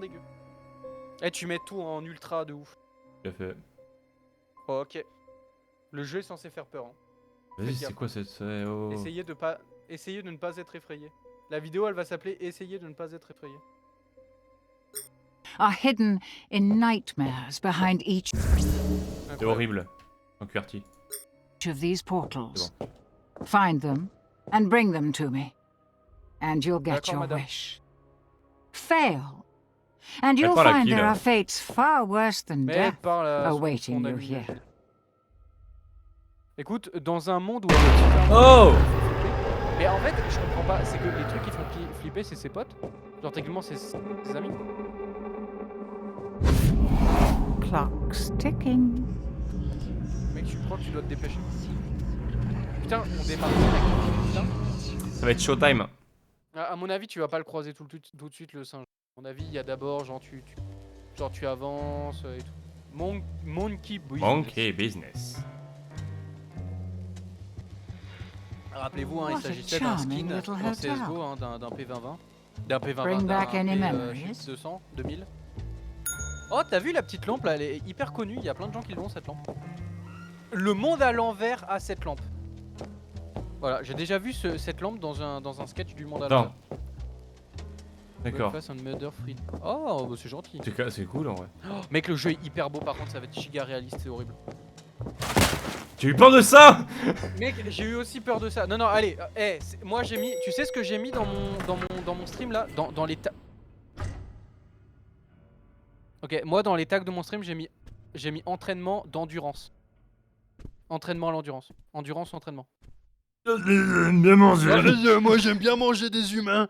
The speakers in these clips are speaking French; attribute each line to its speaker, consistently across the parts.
Speaker 1: dégueu. Eh, tu mets tout en ultra de ouf.
Speaker 2: Tout à fait.
Speaker 1: Oh, ok. Le jeu est censé faire peur. Hein.
Speaker 2: Vas-y, c'est quoi cette... Oh.
Speaker 1: Essayez de ne pas être effrayé. La vidéo, elle va s'appeler Essayez de ne pas être effrayé.
Speaker 3: Are hidden in nightmares behind each
Speaker 2: C'est horrible. En QWERTY.
Speaker 3: of these portals. Find them and bring them to me, and you'll get
Speaker 1: D'accord,
Speaker 3: your
Speaker 1: madame.
Speaker 3: wish. Fail, and you'll
Speaker 2: parle à
Speaker 3: find
Speaker 2: qui,
Speaker 3: there
Speaker 2: là?
Speaker 3: are fates far worse than
Speaker 1: Mais elle
Speaker 3: death
Speaker 1: parle à
Speaker 3: awaiting
Speaker 1: son
Speaker 3: you
Speaker 1: ami.
Speaker 3: here.
Speaker 1: Écoute, dans un monde où...
Speaker 2: Oh!
Speaker 1: Mais en fait, je comprends pas, c'est que les trucs qui font flipper, c'est ses potes. Genre, techniquement, c'est ses amis.
Speaker 3: Clock's ticking.
Speaker 1: Mec, je crois que tu dois te dépêcher. Putain, on démarre direct. Putain.
Speaker 2: Ça va être showtime.
Speaker 1: À mon avis, tu vas pas le croiser tout de suite, le singe. À mon avis, il y a d'abord, genre, tu avances et tout. Monkey Business.
Speaker 2: Monkey business.
Speaker 1: Rappelez-vous, hein, il
Speaker 3: What a
Speaker 1: s'agissait d'un
Speaker 3: charming
Speaker 1: skin
Speaker 3: little
Speaker 1: dans
Speaker 3: hotel.
Speaker 1: CSGO, hein, d'un P2020. D'un P2020,
Speaker 3: Bring
Speaker 1: d'un
Speaker 3: back any
Speaker 1: P,
Speaker 3: memories?
Speaker 1: 200, 2000. Oh, t'as vu la petite lampe là, elle est hyper connue, il y a plein de gens qui l'ont cette lampe. Le monde à l'envers a cette lampe. Voilà, j'ai déjà vu cette lampe dans un sketch du monde à l'envers.
Speaker 2: D'accord.
Speaker 1: Breakfast and Murder Free. Oh, bah c'est gentil.
Speaker 2: C'est cool en vrai.
Speaker 1: Oh, mec, le jeu est hyper beau par contre, ça va être giga réaliste, c'est horrible.
Speaker 2: J'ai eu peur de ça!
Speaker 1: Mec, j'ai eu aussi peur de ça. Non, non, allez, moi j'ai mis. Tu sais ce que j'ai mis dans mon stream là? Dans les tags. Ok, moi dans les tags de mon stream, j'ai mis entraînement d'endurance. Entraînement à l'endurance. Endurance, entraînement.
Speaker 2: Bien manger.
Speaker 1: Moi j'aime bien manger des humains.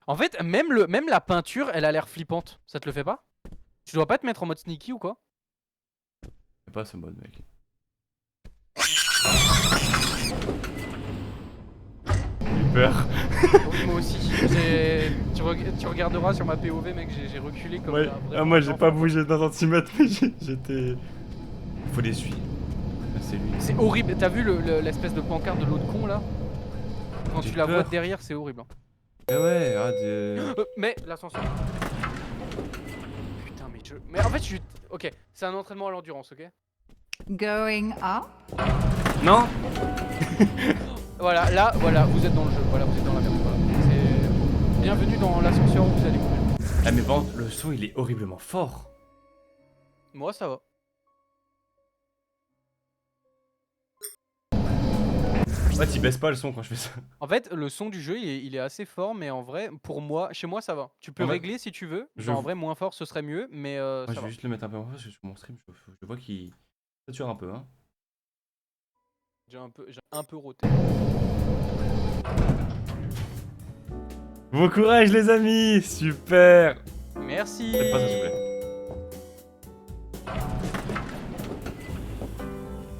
Speaker 1: En fait, même la peinture, elle a l'air flippante. Ça te le fait pas? Tu dois pas te mettre en mode sneaky ou quoi?
Speaker 2: C'est pas ce mode, mec. J'ai eu peur.
Speaker 1: Oui, moi aussi. Tu regarderas sur ma POV, mec, j'ai reculé comme
Speaker 2: Ouais.
Speaker 1: un vrai
Speaker 2: Ah, moi j'ai
Speaker 1: enfant.
Speaker 2: pas bougé d'un centimètre, mais j'étais. Faut les suivre. Ah, c'est lui.
Speaker 1: C'est horrible. T'as vu l'espèce de pancarte de l'autre con là? Quand
Speaker 2: J'ai
Speaker 1: tu la vois
Speaker 2: peur.
Speaker 1: de derrière, c'est horrible. Hein.
Speaker 2: Mais ouais, arrête de.
Speaker 1: Mais l'ascenseur. Putain, mais en fait, ok, c'est un entraînement à l'endurance, ok?
Speaker 3: Going up?
Speaker 2: Non!
Speaker 1: Voilà, vous êtes dans le jeu. Voilà, vous êtes dans la merde. Voilà. C'est bienvenue dans l'ascenseur où vous allez mourir.
Speaker 2: Ah, mais par contre, le son il est horriblement fort.
Speaker 1: Moi, ça va.
Speaker 2: Ouais, tu baisses pas le son quand je fais ça.
Speaker 1: En fait, le son du jeu, il est assez fort, mais en vrai, pour moi, chez moi, ça va. Tu peux
Speaker 2: En fait,
Speaker 1: régler si tu veux.
Speaker 2: je-
Speaker 1: Genre, en vrai, moins fort, ce serait mieux, mais
Speaker 2: Moi,
Speaker 1: ça
Speaker 2: je
Speaker 1: va.
Speaker 2: vais juste le mettre un peu en face parce que sur mon stream, je vois qu'il sature un peu, hein.
Speaker 1: J'ai un peu roté.
Speaker 2: Bon courage, les amis! Super!
Speaker 1: Merci.
Speaker 2: Faites pas ça, s'il vous plaît.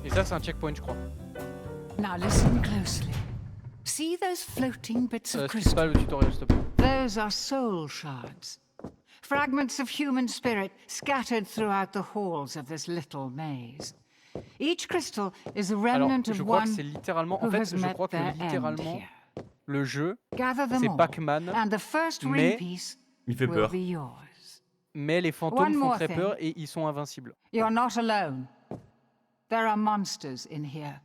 Speaker 1: Et ça, c'est un checkpoint, je crois.
Speaker 3: Now listen closely. See those floating bits of
Speaker 1: Skip
Speaker 3: crystal?
Speaker 1: pas le tutoriel, s'il te plaît.
Speaker 3: Those are soul shards. Fragments of human spirit scattered throughout the halls of this little maze. Each crystal is a
Speaker 1: Alors,
Speaker 3: remnant
Speaker 1: je
Speaker 3: of
Speaker 1: crois que
Speaker 3: one
Speaker 1: c'est littéralement. En
Speaker 3: who
Speaker 1: fait,
Speaker 3: has
Speaker 1: je
Speaker 3: met
Speaker 1: crois que
Speaker 3: their end
Speaker 1: littéralement,
Speaker 3: here.
Speaker 1: le jeu,
Speaker 3: Gather them
Speaker 1: c'est
Speaker 3: all,
Speaker 1: Pac-Man,
Speaker 3: and the first
Speaker 1: mais-
Speaker 3: ring piece
Speaker 2: Il fait
Speaker 3: will
Speaker 2: peur.
Speaker 3: be yours.
Speaker 1: mais les fantômes
Speaker 3: One
Speaker 1: font
Speaker 3: more
Speaker 1: très
Speaker 3: thing.
Speaker 1: peur et ils sont invincibles.
Speaker 3: You're not alone. There are monsters in here,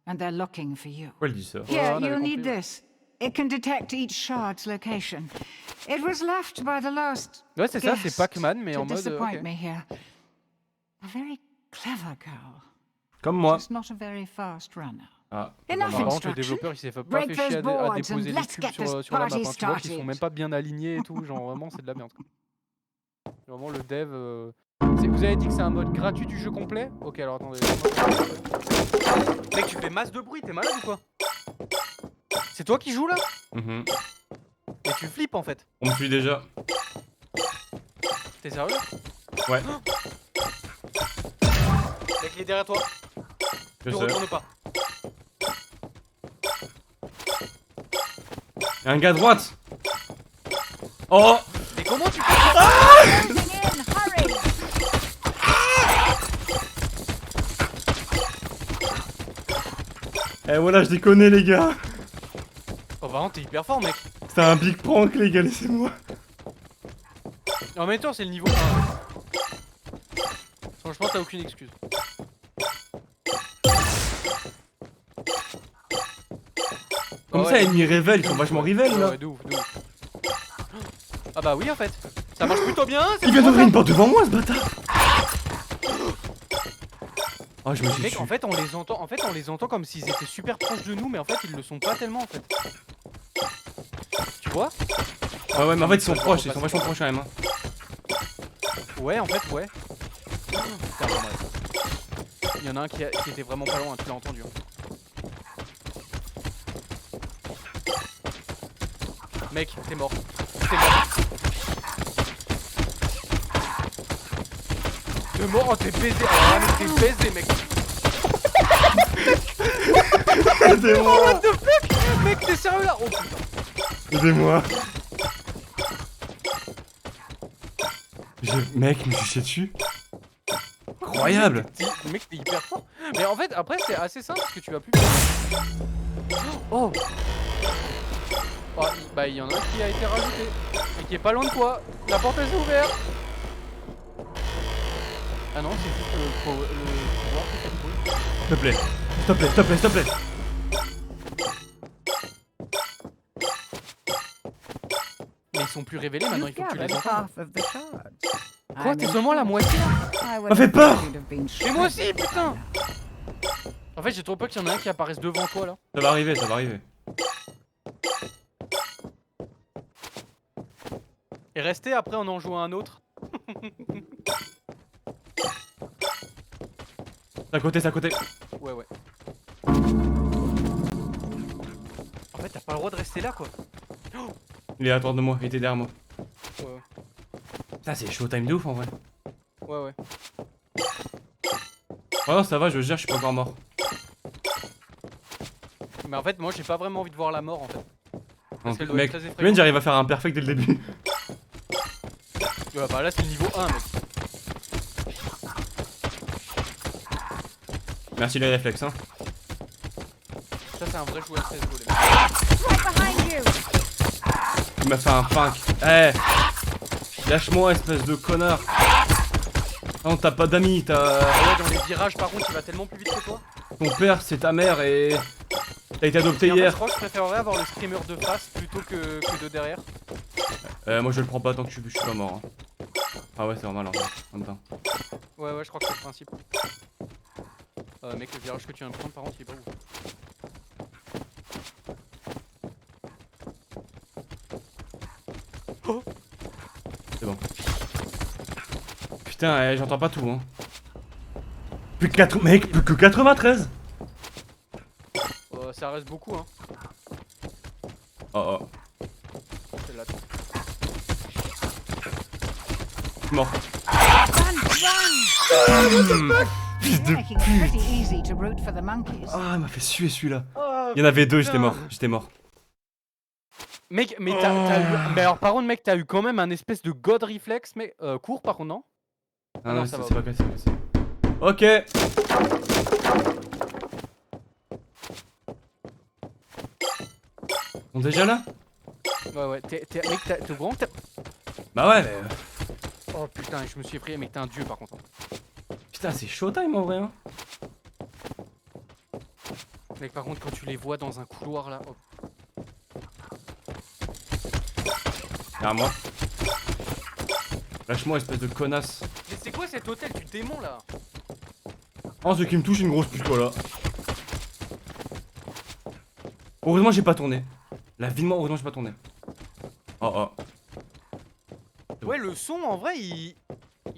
Speaker 3: and they're looking for you.
Speaker 2: Pourquoi elle dit ça?
Speaker 3: Here,
Speaker 1: on avait
Speaker 3: you need
Speaker 1: compris, ouais.
Speaker 3: this. It can detect each shard's location. It was left by the last
Speaker 1: Ouais, c'est ça, c'est
Speaker 3: guest
Speaker 1: Pac-Man, mais
Speaker 3: to
Speaker 1: en mode.
Speaker 3: disappoint
Speaker 1: Ok.
Speaker 3: me here. A very clever girl,
Speaker 2: Comme moi.
Speaker 3: just not a very fast runner.
Speaker 2: Ah.
Speaker 3: Enough
Speaker 1: Par contre, le
Speaker 3: instruction.
Speaker 1: développeur, il s'est pas
Speaker 3: Break
Speaker 1: fait
Speaker 3: those
Speaker 1: chier à
Speaker 3: boards
Speaker 1: déposer
Speaker 3: and
Speaker 1: les
Speaker 3: let's
Speaker 1: cubes
Speaker 3: get
Speaker 1: sur
Speaker 3: this
Speaker 1: la map.
Speaker 3: party
Speaker 1: Hein. Tu vois qu'ils sont
Speaker 3: started.
Speaker 1: même pas bien alignés et tout. Genre, vraiment, c'est de la merde. Quoi. Vraiment, le dev. Vous avez dit que c'est un mode gratuit du jeu complet? Ok, alors attendez. Mec, tu fais masse de bruit, t'es malade ou quoi? C'est toi qui joues là?
Speaker 2: Mhm.
Speaker 1: Et tu flippes en fait.
Speaker 2: On me suit déjà.
Speaker 1: T'es sérieux?
Speaker 2: Ouais.
Speaker 1: Mec, il est derrière toi.
Speaker 2: Je
Speaker 1: Ne
Speaker 2: sais.
Speaker 1: retourne pas.
Speaker 2: Y a un gars à droite. Oh!
Speaker 1: Mais comment tu fais?
Speaker 3: Closing in, hurry!
Speaker 2: Eh voilà, je déconne les gars.
Speaker 1: Oh, bah, non, t'es hyper fort, mec.
Speaker 2: C'était un big prank les gars, laissez-moi.
Speaker 1: En même temps, c'est le niveau 1. Franchement, t'as aucune excuse.
Speaker 2: Comme ça, ennemis révèlent, ils sont vachement révèlent là.
Speaker 1: Ouais, de ouf, de ouf. Ah bah oui, en fait. Ça marche plutôt bien.
Speaker 2: Il vient d'ouvrir une porte devant moi, ce bâtard. Oh, je me suis
Speaker 1: Mec,
Speaker 2: tué.
Speaker 1: en fait, on les entend comme s'ils étaient super proches de nous, mais en fait, ils le sont pas tellement en fait. Tu vois?
Speaker 2: Ouais, mais en fait, ils sont proches, ils sont vachement proches quand même. Hein.
Speaker 1: Ouais, en fait, ouais. Putain, bon, bref. Il y en a un qui était vraiment pas loin, tu l'as entendu. Hein. Mec, t'es mort. T'es mort. T'es mort, oh, t'es baisé. Ah, mais t'es baisé, mec.
Speaker 2: Aidez-moi.
Speaker 1: What the fuck? Mec, t'es sérieux là? Oh putain.
Speaker 2: Aidez-moi. Mec, je me suis chié dessus. Incroyable.
Speaker 1: Mec, t'es hyper fort. Mais en fait, après, c'est assez simple parce que tu vas plus. Oh. Oh, bah, il y en a un qui a été rajouté. Et qui est pas loin de toi. La porte elle s'est ouverte. Ah non, c'est juste le pouvoir qui fait le bruit.
Speaker 2: S'il te plaît. S'il te plaît, s'il te plaît, s'il te plaît.
Speaker 1: Mais ils sont plus révélés maintenant, il faut que tu les
Speaker 3: gathered
Speaker 1: entendes.
Speaker 3: half of the shards.
Speaker 1: Quoi, t'es seulement la moitié?
Speaker 2: M'a fait peur.
Speaker 1: Et moi aussi, putain. En fait, j'ai trop peur qu'il y en ait un qui apparaisse devant toi là.
Speaker 2: Ça va arriver, ça va arriver.
Speaker 1: Et rester après on en joue un autre.
Speaker 2: C'est à côté, c'est à côté.
Speaker 1: Ouais, ouais. En fait, t'as pas le droit de rester là quoi.
Speaker 2: Il est à droite de moi, il était derrière moi.
Speaker 1: Ouais, ouais.
Speaker 2: Putain, c'est showtime de ouf en vrai.
Speaker 1: Ouais, ouais.
Speaker 2: Oh non, ça va, je gère, je suis pas encore mort.
Speaker 1: Mais en fait, moi j'ai pas vraiment envie de voir la mort en fait.
Speaker 2: Non,
Speaker 1: qu'elle doit
Speaker 2: mec,
Speaker 1: être très effrayante.
Speaker 2: même j'arrive à faire un perfect dès le début.
Speaker 1: Ouais, bah là c'est le niveau 1 mec.
Speaker 2: Merci les réflexes, hein.
Speaker 1: Ça c'est un vrai joueur CSGO les mecs.
Speaker 3: Right behind you.
Speaker 2: Il m'a fait un pink. Eh, lâche-moi, espèce de connard. Non, t'as pas d'amis, t'as.
Speaker 1: Ah ouais, dans les virages par contre il va tellement plus vite que toi.
Speaker 2: Ton père, c'est ta mère et. T'as été adopté
Speaker 1: Et en fait, je
Speaker 2: hier.
Speaker 1: crois que je préférerais avoir le screamer de face plutôt que de derrière.
Speaker 2: Moi je le prends pas tant que je suis pas mort. Hein. Ah ouais, c'est normal en même temps.
Speaker 1: Ouais, ouais, je crois que c'est le principe. Mec, le virage que tu viens de prendre par contre il est pas ouf. Oh.
Speaker 2: C'est bon. Putain, j'entends pas tout, hein. Plus que 4... Mec, plus que 93.
Speaker 1: Ça reste beaucoup hein.
Speaker 2: Oh oh.
Speaker 1: Celle-là.
Speaker 2: Je suis mort. Fils de
Speaker 3: Making it
Speaker 2: pute.
Speaker 3: pretty easy to root for the monkeys.
Speaker 2: Ah, il m'a fait suer celui-là. Il y en avait deux, j'étais mort. J'étais mort.
Speaker 1: Mec, mais t'as eu. Mais alors, par contre, mec, t'as eu quand même un espèce de god reflex, mais court par contre, non?
Speaker 2: Ah
Speaker 1: non,
Speaker 2: non,
Speaker 1: ça
Speaker 2: c'est
Speaker 1: va.
Speaker 2: pas cassé, c'est ok. On est déjà là?
Speaker 1: Ouais, ouais, mec, t'es au courant que t'as.
Speaker 2: Bah ouais, mais...
Speaker 1: Oh putain, je me suis effrayé, mec, t'es un dieu par contre.
Speaker 2: Putain, c'est showtime en vrai, hein.
Speaker 1: Mec, par contre, quand tu les vois dans un couloir là. Oh.
Speaker 2: Derrière moi. Lâche-moi, espèce de connasse.
Speaker 1: Mais c'est quoi cet hôtel du démon là?
Speaker 2: Oh, ce qui me touche, une grosse pute, voilà. Heureusement, j'ai pas tourné. La vie de moi, heureusement, j'ai pas tourné. Oh oh.
Speaker 1: Ouais, le son en vrai, il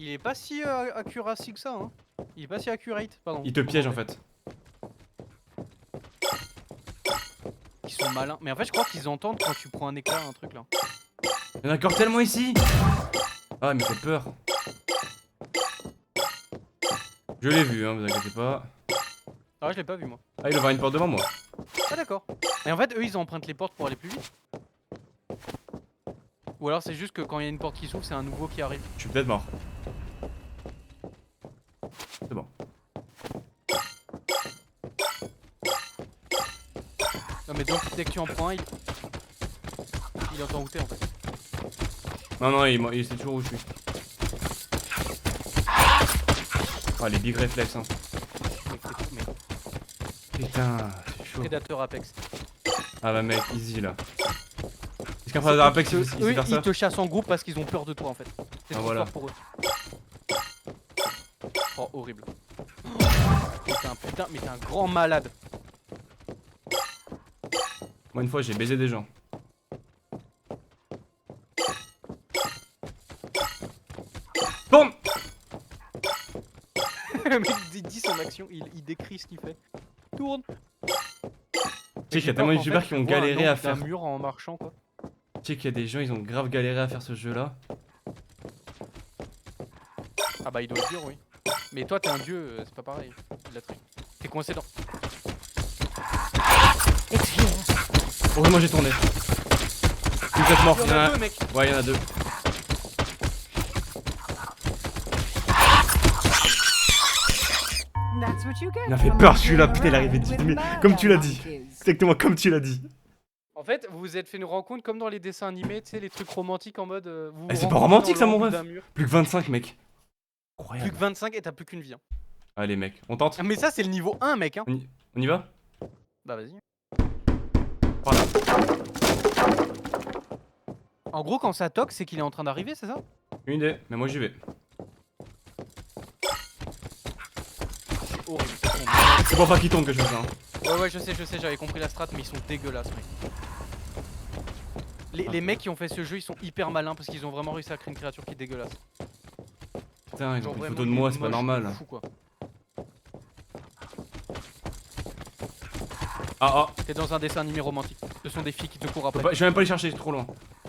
Speaker 1: est pas si accuracy que ça, hein. Il est pas si accurate, pardon.
Speaker 2: Il te piège en fait.
Speaker 1: Ils sont malins. Mais en fait, je crois qu'ils entendent quand tu prends un éclair, un truc là.
Speaker 2: Il y en a encore tellement ici. Ah, il me fait peur. Je l'ai vu, hein, vous inquiétez pas.
Speaker 1: Ah ouais, je l'ai pas vu moi.
Speaker 2: Ah, il ouvre une porte devant moi.
Speaker 1: Ah d'accord. Et en fait, eux, ils empruntent les portes pour aller plus vite. Ou alors c'est juste que quand il y a une porte qui s'ouvre, c'est un nouveau qui arrive.
Speaker 2: Je suis peut-être mort. C'est bon.
Speaker 1: Non mais donc dès que tu en prends un, il entend où t'es en fait.
Speaker 2: Non, il sait toujours où je suis. Oh, les big réflexes, hein.
Speaker 1: Mec, c'est tout, mec.
Speaker 2: Putain, c'est chaud.
Speaker 1: Prédateur Apex.
Speaker 2: Ah bah, mec, easy là. Est-ce qu'un prédateur Apex, il sait
Speaker 1: Eux,
Speaker 2: faire
Speaker 1: ils
Speaker 2: ça?
Speaker 1: te chassent en groupe parce qu'ils ont peur de toi en fait. C'est trop
Speaker 2: voilà.
Speaker 1: fort pour eux. Oh, horrible. Putain, mais t'es un grand malade.
Speaker 2: Moi, une fois, j'ai baisé des gens. Boum!
Speaker 1: Le mec dit son action, il décrit ce qu'il fait. Tourne.
Speaker 2: Tu sais qu'il y a tellement de youtubeurs qui ont galéré à faire.
Speaker 1: Un mur en marchant quoi.
Speaker 2: Tu sais qu'il y a des gens, ils ont grave galéré à faire ce jeu là.
Speaker 1: Ah bah il doit être dur, oui. Mais toi t'es un dieu, c'est pas pareil. T'es coincé dans.
Speaker 2: Heureusement j'ai tourné. Une tête morte,
Speaker 1: Il y en a deux mec.
Speaker 2: Ouais, il y en a deux. Il m'a fait peur celui-là, putain il arrivait vite, mais comme tu l'as dit. Exactement comme tu l'as dit.
Speaker 1: En fait, vous vous êtes fait une rencontre comme dans les dessins animés, tu sais, les trucs romantiques en mode.
Speaker 2: Eh, c'est pas romantique ça mon ref. Plus que 25 mec. Incroyable.
Speaker 1: Plus que 25 et t'as plus qu'une vie. Hein.
Speaker 2: Allez mec, on tente.
Speaker 1: Mais ça c'est le niveau 1 mec hein.
Speaker 2: On y va?
Speaker 1: Bah vas-y.
Speaker 2: Voilà.
Speaker 1: En gros quand ça toque c'est qu'il est en train d'arriver, c'est ça?
Speaker 2: Une idée, mais moi j'y vais.
Speaker 1: C'est horrible.
Speaker 2: C'est pour pas qu'il tombe que je fais ça. Hein.
Speaker 1: Ouais je sais, j'avais compris la strat mais ils sont dégueulasses mec. Les mecs qui ont fait ce jeu ils sont hyper malins parce qu'ils ont vraiment réussi à créer une créature qui est dégueulasse.
Speaker 2: Putain, ils ont
Speaker 1: Genre
Speaker 2: pris une
Speaker 1: vraiment,
Speaker 2: photo de moi, c'est pas
Speaker 1: moche,
Speaker 2: normal.
Speaker 1: Fou, quoi.
Speaker 2: Ah.
Speaker 1: T'es dans un dessin animé romantique. Ce sont des filles qui te courent après.
Speaker 2: Je vais même pas les chercher, c'est trop loin.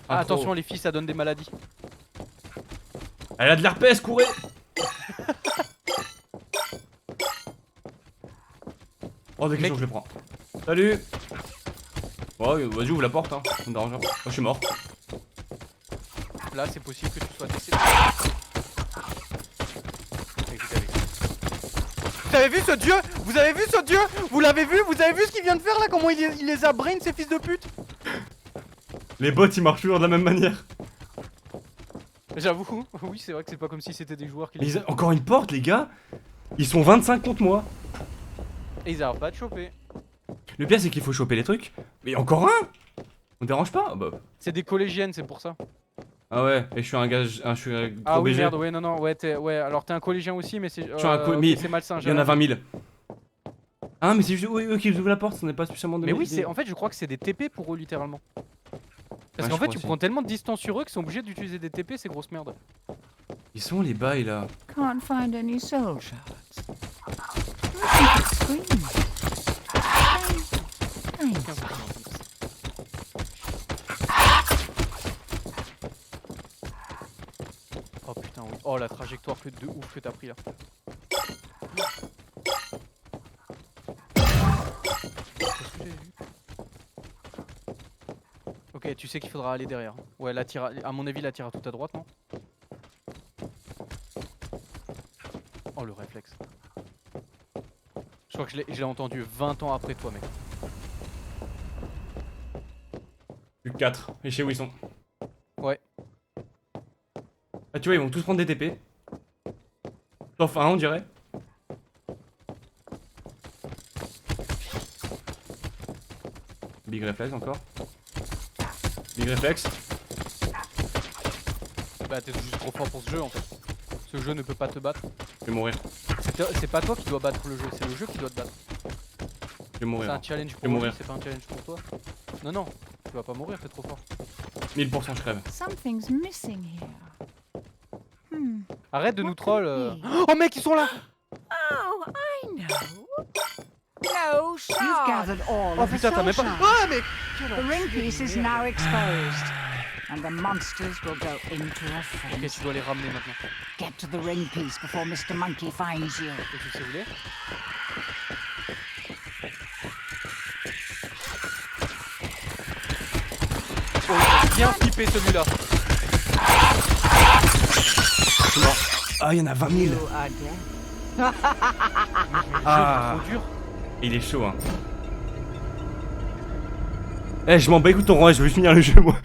Speaker 1: Ah, attention les filles ça donne des maladies.
Speaker 2: Elle a de l'herpès, courez. Oh des questions, je les prends. Salut. Ouais, vas-y ouvre la porte hein, ça me dérange pas. Moi je suis mort.
Speaker 1: Là c'est possible que tu sois décédé. Vous avez vu ce dieu? Vous avez vu ce dieu? Vous l'avez vu? Vous avez vu ce qu'il vient de faire là? Comment il les a brain ces fils de pute?
Speaker 2: Les bots ils marchent toujours de la même manière.
Speaker 1: J'avoue, oui c'est vrai que c'est pas comme si c'était des joueurs qui les...
Speaker 2: Encore une porte les gars. Ils sont 25 contre moi.
Speaker 1: Et ils arrivent pas à te choper.
Speaker 2: Le pire c'est qu'il faut choper les trucs. Mais encore un. On dérange pas bah.
Speaker 1: C'est des collégiennes c'est pour ça.
Speaker 2: Ah ouais, et je suis un gars, je suis un
Speaker 1: Ah oui
Speaker 2: BG.
Speaker 1: merde, ouais non, ouais alors t'es un collégien aussi mais c'est... c'est malsain.
Speaker 2: Il y en a 20 000. Ah mais c'est juste eux qui ouvrent la porte, ça n'est pas spécialement de...
Speaker 1: Mais oui, en fait je crois que c'est des TP pour eux littéralement. Parce qu'en fait tu prends tellement de distance sur eux qu'ils sont obligés d'utiliser des TP, ces grosses merdes.
Speaker 2: Ils sont les bails là.
Speaker 3: Can't find any soul shards.
Speaker 1: Oh putain oui. Oh la trajectoire de ouf que t'as pris là. Ok, tu sais qu'il faudra aller derrière. Ouais, la tire à mon avis, la tire à tout à droite, non? Oh, le réflexe. Je crois que je l'ai entendu 20 ans après toi, mec.
Speaker 2: Plus que 4. Et je sais où ils sont.
Speaker 1: Ouais.
Speaker 2: Ah, tu vois, ils vont tous prendre des TP. Sauf un, on dirait. Big réflexe encore. Big réflexe.
Speaker 1: Bah, t'es juste trop fort pour ce jeu en fait. Ce jeu ne peut pas te battre.
Speaker 2: Je vais mourir.
Speaker 1: C'est pas toi qui dois battre le jeu, c'est le jeu qui doit te battre.
Speaker 2: Je vais mourir.
Speaker 1: C'est un challenge pour lui, c'est pas un challenge pour toi. Non, non, tu vas pas mourir, t'es trop fort.
Speaker 2: 1000% je crève.
Speaker 3: Something's missing here.
Speaker 1: Arrête de nous troll. Oh mec, ils sont là!
Speaker 3: Oh, I know. No shards. You've gathered all
Speaker 1: Oh
Speaker 3: of the
Speaker 1: putain, t'as
Speaker 3: soul
Speaker 1: même pas.
Speaker 3: shards.
Speaker 1: Ah mec!
Speaker 3: The ring piece is now exposed, and the monsters will go into a
Speaker 1: Ok,
Speaker 3: frenzy.
Speaker 1: tu dois les ramener maintenant.
Speaker 3: Get to the ring piece before Mr. Monkey finds you.
Speaker 1: Et tu sais où il est? Oh, il a bien flippé celui-là.
Speaker 2: Je suis mort. Ah, il y en a 20 000.
Speaker 3: You are dead.
Speaker 2: Ah,
Speaker 1: Trop dur.
Speaker 2: il est chaud, hein. Eh, je m'en bats écoute ton roi, je veux finir le jeu, moi.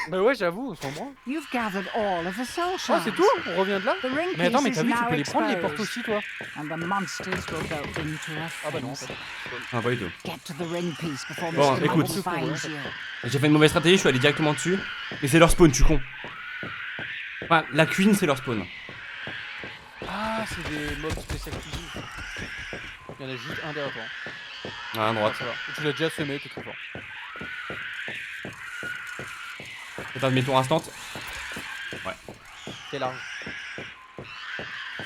Speaker 1: Bah ouais, j'avoue, on s'en branle.
Speaker 3: You've gathered all of the soul
Speaker 1: Oh,
Speaker 3: shards.
Speaker 1: c'est tout? On revient de là?
Speaker 3: The ring
Speaker 1: Mais attends, mais
Speaker 3: piece
Speaker 1: t'as
Speaker 3: is
Speaker 1: vu, tu
Speaker 3: now
Speaker 1: peux les prendre les portes
Speaker 3: exposed,
Speaker 1: aussi, toi?
Speaker 3: and the monsters will go into a
Speaker 1: Ah bah non, en
Speaker 3: frenzy.
Speaker 1: fait.
Speaker 2: Ah, pas du tout.
Speaker 3: Get to the ring piece before
Speaker 2: Bon,
Speaker 3: Mr.
Speaker 2: écoute.
Speaker 3: Monkey finds you.
Speaker 2: J'ai fait une mauvaise stratégie, je suis allé directement dessus. Mais c'est leur spawn, tu con. Enfin, la cuisine, c'est leur spawn.
Speaker 1: Ah, c'est des mobs spécial cuisine. Il y en a juste un derrière toi.
Speaker 2: Ah, à droite.
Speaker 1: Ça va. Tu l'as déjà semé, t'es trop fort.
Speaker 2: C'est un demi-tour instant.
Speaker 1: T'es large.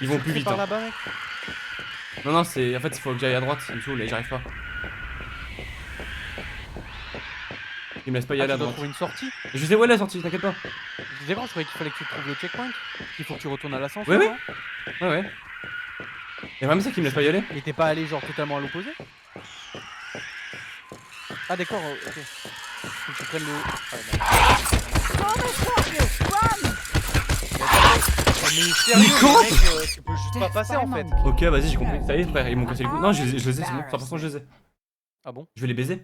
Speaker 2: Ils vont plus
Speaker 1: C'est
Speaker 2: vite.
Speaker 1: par
Speaker 2: Hein.
Speaker 1: là-bas, mec?
Speaker 2: Non, non, c'est. En fait, il faut que j'aille à droite. Il me saoule et j'arrive pas. Il me laisse pas y
Speaker 1: Ah,
Speaker 2: aller à
Speaker 1: tu dois
Speaker 2: droite.
Speaker 1: trouver une sortie?
Speaker 2: Je sais où elle est la sortie, t'inquiète pas.
Speaker 1: D'accord, je croyais qu'il fallait que tu trouves le checkpoint. Il faut que tu retournes à l'ascenseur.
Speaker 2: Oui, oui.
Speaker 1: non?
Speaker 2: Ouais, ouais. Et vraiment ça qui me laisse pas y aller.
Speaker 1: Mais t'es pas allé genre totalement à l'opposé? Ah d'accord, ok. Faut que tu prennes le... Ah, mais sérieux,
Speaker 2: Il campe
Speaker 1: mec, tu peux juste pas passer en fait.
Speaker 2: Ok, vas-y, j'ai compris. Ça y est, frère, ils m'ont cassé les couilles. Non, je les ai, c'est bon. 100% je les ai.
Speaker 1: Ah bon?
Speaker 2: Je vais les baiser.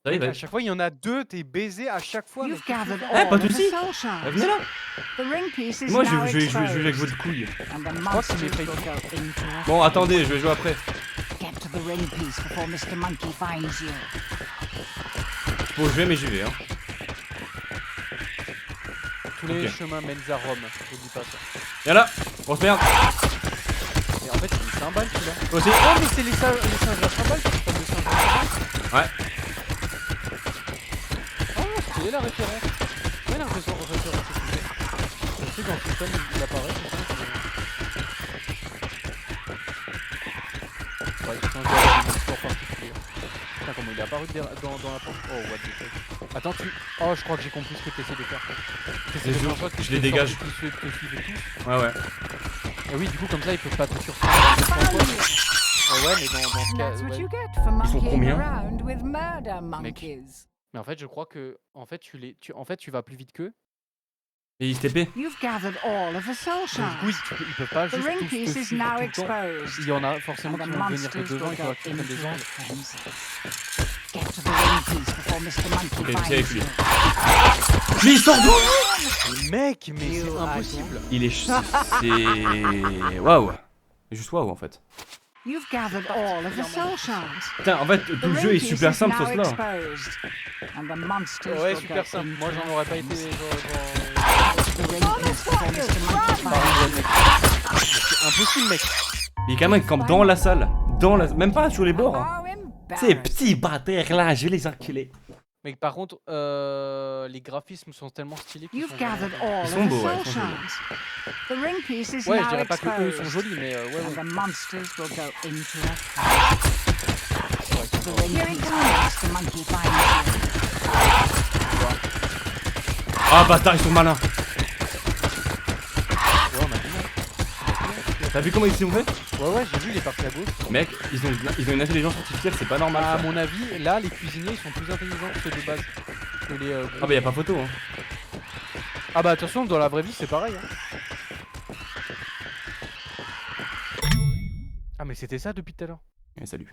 Speaker 2: Ça y est,
Speaker 1: À
Speaker 2: vas-y.
Speaker 1: chaque fois, il y en a deux, t'es baisé à chaque fois.
Speaker 3: You've
Speaker 1: mais qu'est-ce que
Speaker 3: gathered
Speaker 1: tu
Speaker 2: Eh,
Speaker 3: all
Speaker 2: pas
Speaker 3: of
Speaker 2: de
Speaker 3: the
Speaker 2: soucis.
Speaker 3: soul shards.
Speaker 2: Venez là.
Speaker 3: The ring piece is
Speaker 2: Moi,
Speaker 3: now
Speaker 2: je vais
Speaker 3: exposed,
Speaker 2: jouer avec votre couille.
Speaker 3: and the
Speaker 1: qu'il
Speaker 3: monsters
Speaker 1: m'est
Speaker 3: will
Speaker 1: fait-
Speaker 3: go into a
Speaker 2: Bon, attendez, je vais jouer après.
Speaker 3: Get to the ring piece before Mr. Monkey finds you.
Speaker 2: Bon, je vais, mais j'y vais. Hein.
Speaker 1: Tous les
Speaker 2: Ok.
Speaker 1: chemins mènent à Rome, j'oublie pas ça.
Speaker 2: Viens là, grosse merde.
Speaker 1: Et en fait, c'est des cymbales celui-là.
Speaker 2: Toi aussi.
Speaker 1: Oh, mais c'est les singes à cymbales, c'est comme les singes à cymbales.
Speaker 2: Ouais.
Speaker 1: Oh, stylé la référence. Ouais, l'impression de référence, c'est le truc dans le système, il apparaît. Ouais, je pense qu'il y a une histoire particulière. Putain, comment il est apparu dans la porte. Oh, what the fuck. Attends, tu. Oh, je crois que j'ai compris ce que tu essaies de faire. T'essaies de
Speaker 2: Les
Speaker 1: faire en
Speaker 2: autres,
Speaker 1: sorte que
Speaker 2: je
Speaker 1: tes
Speaker 2: les dégage.
Speaker 1: sorties te suivent tous.
Speaker 2: Ouais, ouais.
Speaker 1: Et oui, du coup, comme ça, ils peuvent pas te surprendre.
Speaker 3: Found you.
Speaker 1: Ouais, mais dans ce cas.
Speaker 3: That's what
Speaker 1: Ouais.
Speaker 3: you get for
Speaker 2: Ils sont
Speaker 3: monkeying
Speaker 2: combien
Speaker 3: around with murder monkeys.
Speaker 1: Mais en fait, je crois que. En fait, tu vas plus vite qu'eux.
Speaker 2: Et ils TP.
Speaker 3: You've gathered all of the soul
Speaker 1: Donc,
Speaker 3: shards.
Speaker 1: du coup, ils peuvent pas
Speaker 3: The
Speaker 1: juste
Speaker 3: ring
Speaker 1: tous
Speaker 3: piece
Speaker 1: te
Speaker 3: is
Speaker 1: suivre
Speaker 3: now
Speaker 1: tout le temps.
Speaker 3: exposed.
Speaker 1: Il y en a forcément
Speaker 3: And
Speaker 1: qui
Speaker 3: the
Speaker 1: vont venir
Speaker 3: monsters
Speaker 1: te devant,
Speaker 3: will
Speaker 1: il faudra
Speaker 3: go
Speaker 1: que tu prennes des
Speaker 3: into a
Speaker 1: angles.
Speaker 3: frenzy. Get to the ring piece before Mr. Monkey
Speaker 2: Ok, c'est
Speaker 3: finds
Speaker 2: avec lui.
Speaker 3: you.
Speaker 2: Mais il sort d'où?
Speaker 1: Mais mec, mais c'est impossible.
Speaker 2: Il est. C'est. Waouh. C'est juste waouh en fait.
Speaker 3: You've gathered all of the soul shards.
Speaker 2: Putain, en fait,
Speaker 3: The
Speaker 2: tout le jeu
Speaker 3: ring
Speaker 2: est
Speaker 3: piece
Speaker 2: super
Speaker 3: is
Speaker 2: simple
Speaker 3: now
Speaker 2: sur cela.
Speaker 3: exposed. And the monsters
Speaker 1: Ouais,
Speaker 3: will
Speaker 1: super
Speaker 3: go
Speaker 1: simple.
Speaker 3: into
Speaker 1: Moi, j'en aurais pas été.
Speaker 3: frenzy.
Speaker 1: Genre,
Speaker 3: The ring piece before Mr. Monkey
Speaker 1: Par
Speaker 3: finds
Speaker 1: contre, mec. C'est impossible, mec.
Speaker 2: Il y a quand même qui campe dans la salle. Dans la. Même pas sur les bords. Hein.
Speaker 3: How
Speaker 2: Ces
Speaker 3: embarrassing.
Speaker 2: petits bâtards là, je vais les enculer.
Speaker 1: Mec, par contre, les graphismes sont tellement stylés qu'ils
Speaker 3: You've
Speaker 1: sont
Speaker 3: gathered
Speaker 1: vraiment-
Speaker 3: all
Speaker 2: Ils
Speaker 3: of
Speaker 2: sont
Speaker 3: the
Speaker 2: beaux, ouais,
Speaker 3: soul
Speaker 2: ils sont jolis.
Speaker 3: shards. The ring piece is
Speaker 1: Ouais, je
Speaker 3: now
Speaker 1: dirais pas que eux sont
Speaker 3: exposed.
Speaker 1: jolis, mais ouais,
Speaker 3: And
Speaker 1: ouais.
Speaker 3: the monsters will go into a frenzy. The ring piece before Mr. Monkey finds you.
Speaker 2: Ah bâtard, ils sont malins.
Speaker 1: Ouais, on a dit.
Speaker 2: T'as vu comment ils sont fait?
Speaker 1: Ouais, j'ai vu, il est parti à gauche.
Speaker 2: Mec, ils ont une intelligence artificielle, c'est pas normal.
Speaker 1: À
Speaker 2: ça.
Speaker 1: mon avis, là, les cuisiniers, ils sont plus intelligents que ceux de base. Que les, gros.
Speaker 2: Ah bah y'a pas photo hein.
Speaker 1: Ah bah attention, dans la vraie vie, c'est pareil. Hein. Ah mais c'était ça depuis tout à l'heure.
Speaker 2: Eh, salut.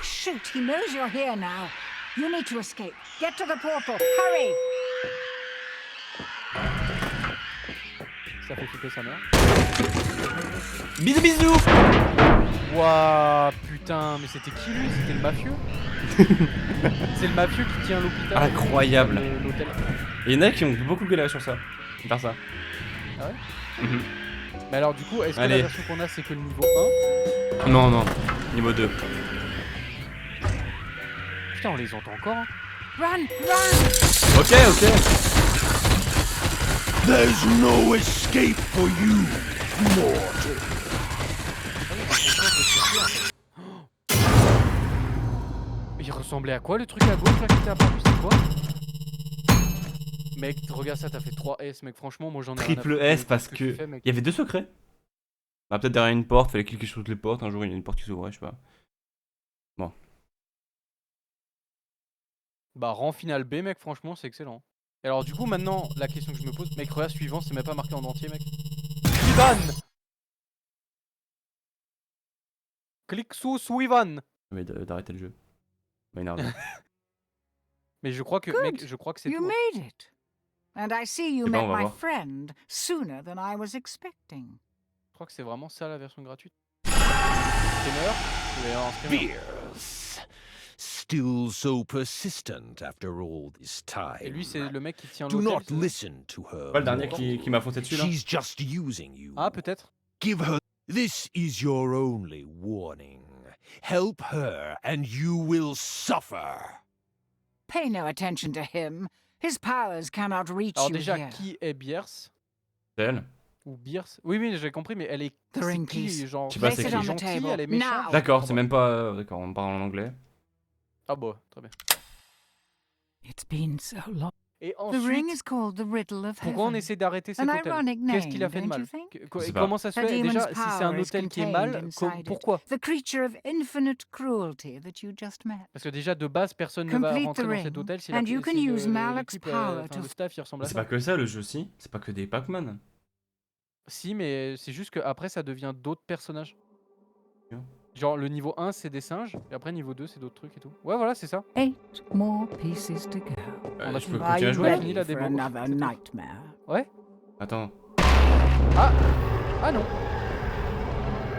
Speaker 3: Shoot, he knows you're here now. You need to escape. Get to the portal. Hurry!
Speaker 1: Ça fait flipper sa mère.
Speaker 2: Bisous bisous.
Speaker 1: Ouah, putain, mais c'était qui lui? C'était le mafieux? C'est le mafieux qui tient l'hôpital.
Speaker 2: Incroyable.
Speaker 1: L'hôtel.
Speaker 2: Et y en a qui ont beaucoup galéré sur ça. Faire ça.
Speaker 1: Ah ouais?
Speaker 2: Mhm.
Speaker 1: Mais alors du coup, est-ce que
Speaker 2: Allez.
Speaker 1: la version qu'on a c'est que le niveau 1?
Speaker 2: Non, non. Niveau 2.
Speaker 1: Putain, on les entend encore. Hein.
Speaker 3: Run! Run!
Speaker 2: Ok, ok.
Speaker 4: There's no escape for you, mortal.
Speaker 1: Il ressemblait à quoi le truc à gauche là qui était apparu? C'est quoi? Mec, regarde ça, t'as fait 3 S, mec. Franchement, moi j'en ai rien à
Speaker 2: Triple
Speaker 1: foutre
Speaker 2: S
Speaker 1: de
Speaker 2: parce
Speaker 1: ce tu
Speaker 2: que.
Speaker 1: fais, mec.
Speaker 2: Il y avait 2 secrets. Bah peut-être derrière une porte, fallait cliquer sur toutes les portes. Un jour il y a une porte qui s'ouvrait, je sais pas.
Speaker 1: Bah, rang final B, mec, franchement, c'est excellent. Et alors, du coup, maintenant, la question que je me pose, mec, regarde, suivant, c'est même pas marqué en entier, mec. Suivan! Clique sous Suivan!
Speaker 2: Mais d'arrêter le jeu. M'énerve.
Speaker 1: Mais je crois que,
Speaker 3: Good.
Speaker 1: mec, je crois que c'est
Speaker 3: You
Speaker 1: tout.
Speaker 3: made it. And I see you
Speaker 2: Eh ben,
Speaker 3: met
Speaker 2: on va
Speaker 3: my
Speaker 2: voir.
Speaker 3: friend sooner than I was expecting.
Speaker 1: Je crois que c'est vraiment ça la version gratuite. Streamer, je vais avoir un streamer.
Speaker 4: Fierce. Still so persistent after all this
Speaker 1: Et lui, c'est
Speaker 4: time.
Speaker 1: le mec qui tient
Speaker 4: Do
Speaker 1: l'hôtel.
Speaker 4: not
Speaker 1: c'est ça
Speaker 4: listen to her.
Speaker 2: Pas le dernier
Speaker 4: Mortal.
Speaker 2: qui m'a foncé dessus là.
Speaker 4: She's just using you.
Speaker 1: Ah, peut-être.
Speaker 4: Give her. This is your only warning. Help her, and you will suffer.
Speaker 3: Pay no attention to him. His powers cannot reach
Speaker 1: Alors
Speaker 3: you
Speaker 1: déjà,
Speaker 3: here.
Speaker 1: qui est Bierce
Speaker 2: C'est elle.
Speaker 1: ou Bierce? Oui, oui, j'ai compris, mais elle est.
Speaker 3: The
Speaker 1: c'est
Speaker 3: ring
Speaker 1: qui,
Speaker 3: piece.
Speaker 1: genre,
Speaker 2: Je sais pas,
Speaker 3: Place
Speaker 2: c'est
Speaker 3: it
Speaker 2: qui
Speaker 1: elle
Speaker 3: on
Speaker 1: est
Speaker 3: the
Speaker 1: gentille,
Speaker 3: table.
Speaker 1: elle est méchante.
Speaker 3: Now.
Speaker 2: D'accord, c'est même pas. D'accord, on parle en anglais.
Speaker 1: Ah bon, très bien.
Speaker 3: It's been so long.
Speaker 1: Et
Speaker 3: The ring
Speaker 1: ensuite,
Speaker 3: is called the Riddle of
Speaker 1: pourquoi on
Speaker 3: Heaven.
Speaker 1: essaie d'arrêter cet
Speaker 3: An
Speaker 1: hôtel?
Speaker 3: ironic
Speaker 1: Qu'est-ce qu'il a
Speaker 3: name,
Speaker 1: fait de
Speaker 3: don't
Speaker 1: mal?
Speaker 3: you think?
Speaker 2: Je sais
Speaker 1: Et
Speaker 2: pas.
Speaker 1: comment ça se
Speaker 3: A
Speaker 1: fait?
Speaker 3: demon's
Speaker 1: Déjà, si c'est un
Speaker 3: power is
Speaker 1: hôtel qui est
Speaker 3: contained
Speaker 1: mal,
Speaker 3: inside it.
Speaker 1: pourquoi?
Speaker 3: The creature of infinite cruelty that you just met.
Speaker 1: Parce que déjà, de base, personne ne va
Speaker 3: Complete
Speaker 1: rentrer
Speaker 3: the
Speaker 1: dans cet
Speaker 3: ring,
Speaker 1: hôtel si
Speaker 3: and you can use Malak's
Speaker 1: l'équipe,
Speaker 3: power
Speaker 1: enfin,
Speaker 3: to
Speaker 1: le staff, il ressemble à
Speaker 2: C'est
Speaker 1: ça.
Speaker 2: pas que ça le jeu aussi. C'est pas que des Pac-Man.
Speaker 1: Si, mais c'est juste qu'après, ça devient d'autres personnages.
Speaker 2: Bien.
Speaker 1: Genre, le niveau 1, c'est des singes, et après, niveau 2, c'est d'autres trucs et tout. Ouais, voilà, c'est ça.
Speaker 3: 8 more pieces to go.
Speaker 1: On a
Speaker 2: Je peux
Speaker 3: Are
Speaker 2: continuer à
Speaker 3: you
Speaker 2: jouer.
Speaker 1: fini la
Speaker 3: ready for
Speaker 1: démo.
Speaker 3: another
Speaker 1: C'est tout.
Speaker 3: nightmare?
Speaker 1: Ouais.
Speaker 2: Attends.
Speaker 1: Ah non.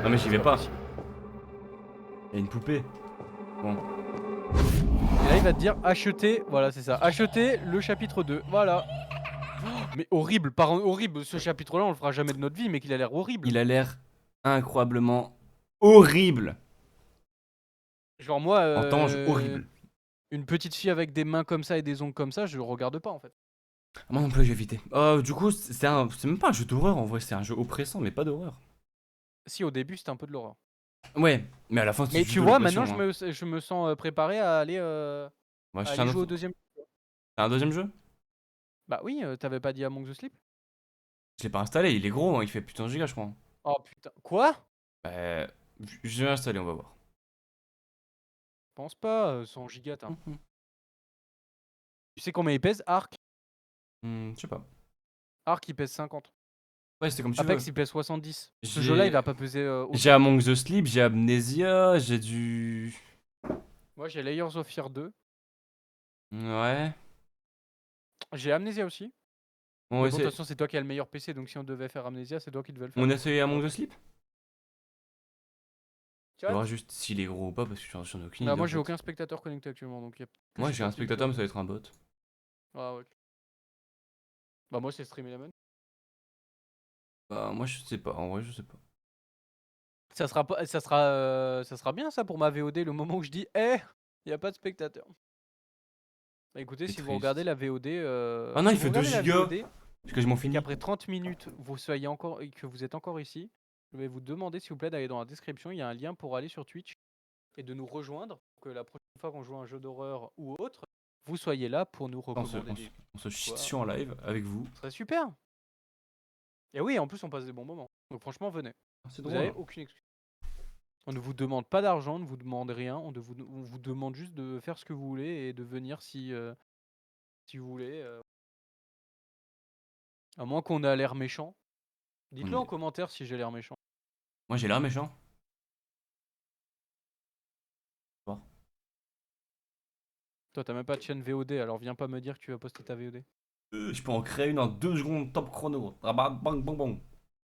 Speaker 2: Non mais j'y vais
Speaker 1: C'est
Speaker 2: pas.
Speaker 1: possible.
Speaker 2: Il y a une poupée. Bon.
Speaker 1: Et là, il va te dire acheter, voilà, c'est ça. Acheter le chapitre 2. Voilà. Oh, mais horrible, horrible. Ce chapitre-là, on le fera jamais de notre vie, mais qu'il a l'air horrible.
Speaker 2: Il a l'air incroyablement horrible.
Speaker 1: Genre, moi,
Speaker 2: En tange horrible.
Speaker 1: une petite fille avec des mains comme ça et des ongles comme ça, je regarde pas en fait.
Speaker 2: Moi non plus j'ai évité. Du coup c'est même pas un jeu d'horreur en vrai, c'est un jeu oppressant mais pas d'horreur.
Speaker 1: Si, au début, c'était un peu de l'horreur.
Speaker 2: Ouais, mais à la fin c'est
Speaker 1: Mais
Speaker 2: juste
Speaker 1: tu
Speaker 2: de
Speaker 1: vois,
Speaker 2: l'oppression,
Speaker 1: maintenant,
Speaker 2: hein.
Speaker 1: je me sens préparé à aller,
Speaker 2: Moi,
Speaker 1: à
Speaker 2: je
Speaker 1: aller
Speaker 2: suis un
Speaker 1: jouer au
Speaker 2: autre-
Speaker 1: deuxième.
Speaker 2: C'est un deuxième jeu?
Speaker 1: Bah oui, t'avais pas dit Among the Sleep?
Speaker 2: Je l'ai pas installé, il est gros, hein, il fait plus de 1 giga je crois.
Speaker 1: Oh putain. Quoi?
Speaker 2: Bah, je vais l'installer, on va voir.
Speaker 1: Je pense pas, 100 gigas.
Speaker 2: Mhm.
Speaker 1: Tu sais combien il pèse? Arc?
Speaker 2: Je sais pas.
Speaker 1: Arc, il pèse 50.
Speaker 2: Ouais, c'était comme tu
Speaker 1: Apex,
Speaker 2: veux.
Speaker 1: il pèse 70. Ce
Speaker 2: J'ai-
Speaker 1: jeu-là, il va pas peser autant.
Speaker 2: J'ai Among the Sleep, j'ai Amnesia, j'ai du...
Speaker 1: Moi, j'ai Layers of Fear 2.
Speaker 2: Ouais.
Speaker 1: J'ai Amnesia aussi.
Speaker 2: On
Speaker 1: Mais
Speaker 2: va
Speaker 1: bon, de toute
Speaker 2: essayer,
Speaker 1: façon, c'est toi qui as le meilleur PC, donc si on devait faire Amnesia, c'est toi qui devais le faire.
Speaker 2: on essaye Among the Sleep?
Speaker 1: Tu
Speaker 2: On
Speaker 1: vois
Speaker 2: verra juste s'il est gros ou pas parce que j'en ai aucune
Speaker 1: Bah,
Speaker 2: idée,
Speaker 1: moi,
Speaker 2: en
Speaker 1: j'ai
Speaker 2: fait.
Speaker 1: aucun spectateur connecté actuellement, donc y a que
Speaker 2: Moi
Speaker 1: c'est
Speaker 2: j'ai
Speaker 1: toi
Speaker 2: un
Speaker 1: qui me
Speaker 2: spectateur mais
Speaker 1: fais-
Speaker 2: ça va être un bot.
Speaker 1: Ah, ok. Bah, moi, c'est Stream Element.
Speaker 2: Bah moi je sais pas, en vrai je sais pas.
Speaker 1: Ça sera bien ça pour ma VOD le moment où je dis y a pas de spectateur. Bah, écoutez,
Speaker 2: C'est
Speaker 1: si vous
Speaker 2: triste.
Speaker 1: regardez la VOD,
Speaker 2: Ah non,
Speaker 1: si
Speaker 2: il
Speaker 1: vous
Speaker 2: fait 2
Speaker 1: regardez la
Speaker 2: gigas.
Speaker 1: VOD
Speaker 2: Parce que je m'en
Speaker 1: et
Speaker 2: finis.
Speaker 1: qu'après 30 minutes vous soyez encore et que vous êtes encore ici, je vais vous demander s'il vous plaît d'aller dans la description, il y a un lien pour aller sur Twitch et de nous rejoindre pour que la prochaine fois qu'on joue à un jeu d'horreur ou autre, vous soyez là pour nous recommander des...
Speaker 2: On se chie dessus en live avec vous.
Speaker 1: Ce serait super. Et oui, en plus on passe des bons moments. Donc franchement, venez.
Speaker 2: C'est
Speaker 1: Vous
Speaker 2: drôle.
Speaker 1: avez aucune excuse. On ne vous demande pas d'argent, on ne vous demande rien, on vous demande juste de faire ce que vous voulez et de venir si vous voulez. À moins qu'on ait l'air méchant. Dites-le
Speaker 2: On
Speaker 1: en
Speaker 2: est-
Speaker 1: commentaire si j'ai l'air méchant.
Speaker 2: Moi j'ai l'air méchant.
Speaker 1: Toi, t'as même pas de chaîne VOD, alors viens pas me dire que tu vas poster ta VOD.
Speaker 2: Je peux en créer une en 2 secondes top chrono. Ah bah, bang bang bang.